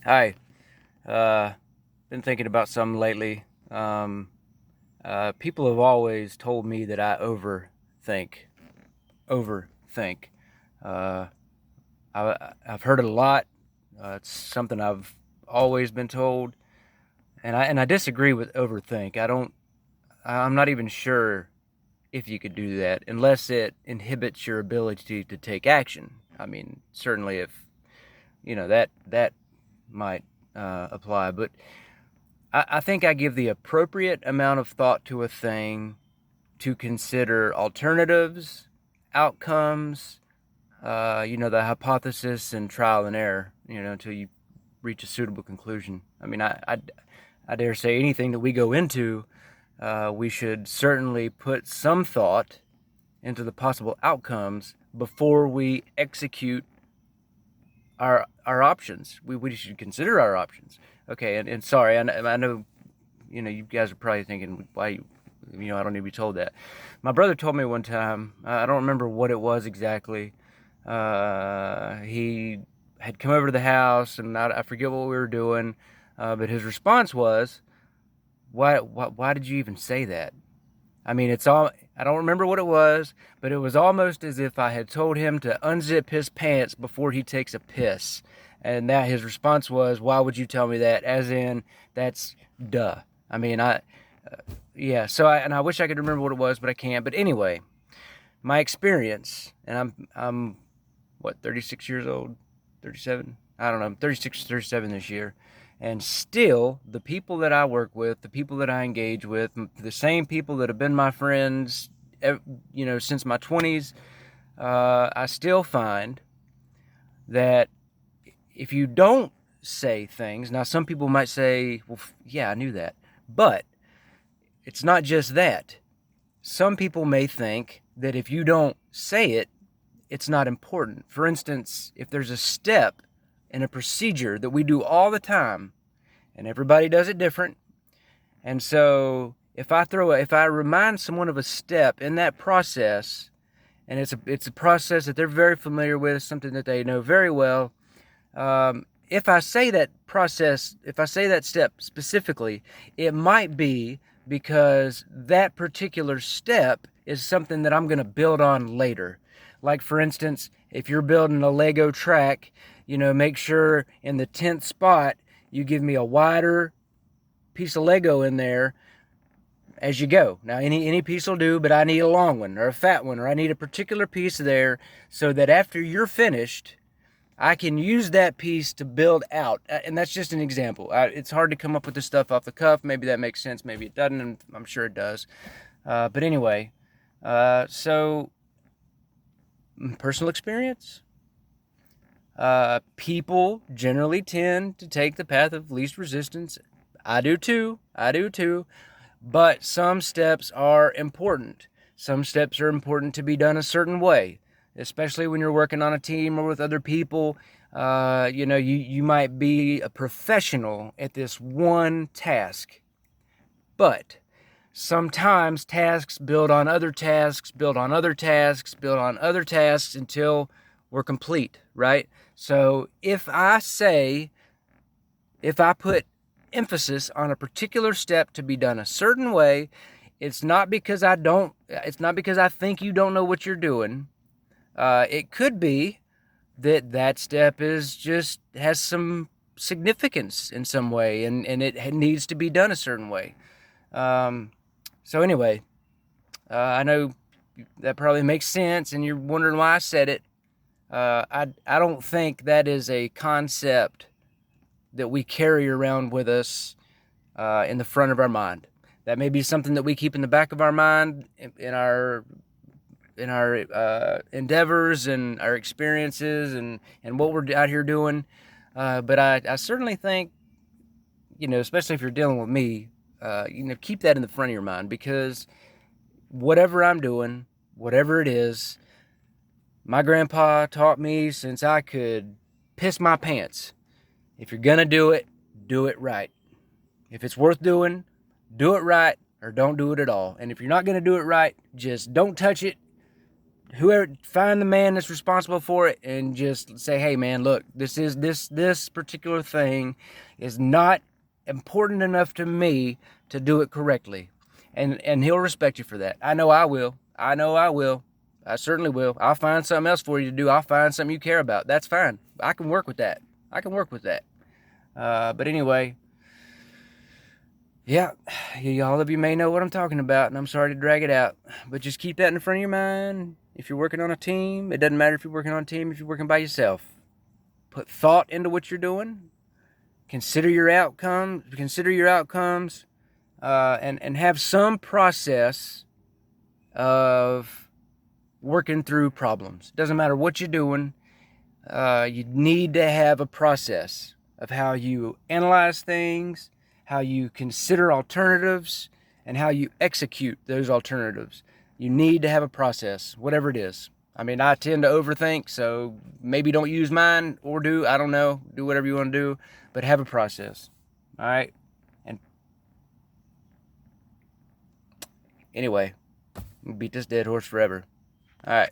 Hi. Uh, been thinking about something lately. People have always told me that I overthink. Overthink. Uh, I've heard it a lot. It's something I've always been told, and I disagree with overthink. I'm not even sure if you could do that unless it inhibits your ability to take action. I mean, certainly if that might apply, but I think I give the appropriate amount of thought to a thing to consider alternatives, outcomes, the hypothesis and trial and error, until you reach a suitable conclusion. I mean, I dare say anything that we go into, we should certainly put some thought into the possible outcomes before we execute our options. We should consider our options. Okay, and sorry, I know you guys are probably thinking, why, I don't need to be told that. My brother told me one time, I don't remember what it was exactly. He had come over to the house, and I forget what we were doing, but his response was, why did you even say that? I mean, I don't remember what it was, but it was almost as if I had told him to unzip his pants before he takes a piss. And that his response was, why would you tell me that? As in, that's duh. I mean, yeah, I wish I could remember what it was, but I can't. But anyway, my experience, and I'm what, 36 years old, 37. I don't know. I'm 36, 37 this year, and still the people that I work with, the people that I engage with, the same people that have been my friends, since my 20s. I still find that if you don't say things, now some people might say, well, yeah, I knew that, but it's not just that. Some people may think that if you don't say it, it's not important. For instance, if there's a step in a procedure that we do all the time, and everybody does it different, and so if I remind someone of a step in that process, and it's a process that they're very familiar with, something that they know very well, if I say that process, if I say that step specifically, it might be because that particular step is something that I'm going to build on later. Like, for instance, if you're building a Lego track, make sure in the 10th spot you give me a wider piece of Lego in there as you go. Now, any piece will do, but I need a long one or a fat one, or I need a particular piece there so that after you're finished, I can use that piece to build out. And that's just an example. It's hard to come up with this stuff off the cuff. Maybe that makes sense. Maybe it doesn't. And I'm sure it does. But anyway, so personal experience. People generally tend to take the path of least resistance. I do too. I do too. But some steps are important. Some steps are important to be done a certain way, especially when you're working on a team or with other people. You might be a professional at this one task, but sometimes tasks build on other tasks, build on other tasks, build on other tasks until we're complete, right? So if I put emphasis on a particular step to be done a certain way, it's not because I think you don't know what you're doing. It could be that step is just has some significance in some way, and it needs to be done a certain way. Um, so anyway, I know that probably makes sense, and you're wondering why I said it. I don't think that is a concept that we carry around with us in the front of our mind. That may be something that we keep in the back of our mind in our endeavors and our experiences and what we're out here doing. But I certainly think, especially if you're dealing with me, keep that in the front of your mind, because whatever I'm doing, whatever it is, my grandpa taught me since I could piss my pants. If you're gonna do it right. If it's worth doing, do it right or don't do it at all. And if you're not gonna do it right, just don't touch it. whoever, find the man that's responsible for it and just say, hey man, look, this particular thing is not important enough to me to do it correctly. And he'll respect you for that. I know I will. I certainly will. I'll find something else for you to do. I'll find something you care about. That's fine. I can work with that. But anyway, yeah, all of you may know what I'm talking about, and I'm sorry to drag it out, but just keep that in the front of your mind. If you're working on a team, it doesn't matter if you're working on a team, if you're working by yourself. Put thought into what you're doing. Consider your outcomes. And have some process of working through problems. Doesn't matter what you're doing. You need to have a process of how you analyze things, how you consider alternatives, and how you execute those alternatives. You need to have a process, whatever it is. I mean, I tend to overthink, so maybe don't use mine, or I don't know, do whatever you want to do, but have a process. All right? And anyway, beat this dead horse forever. All right.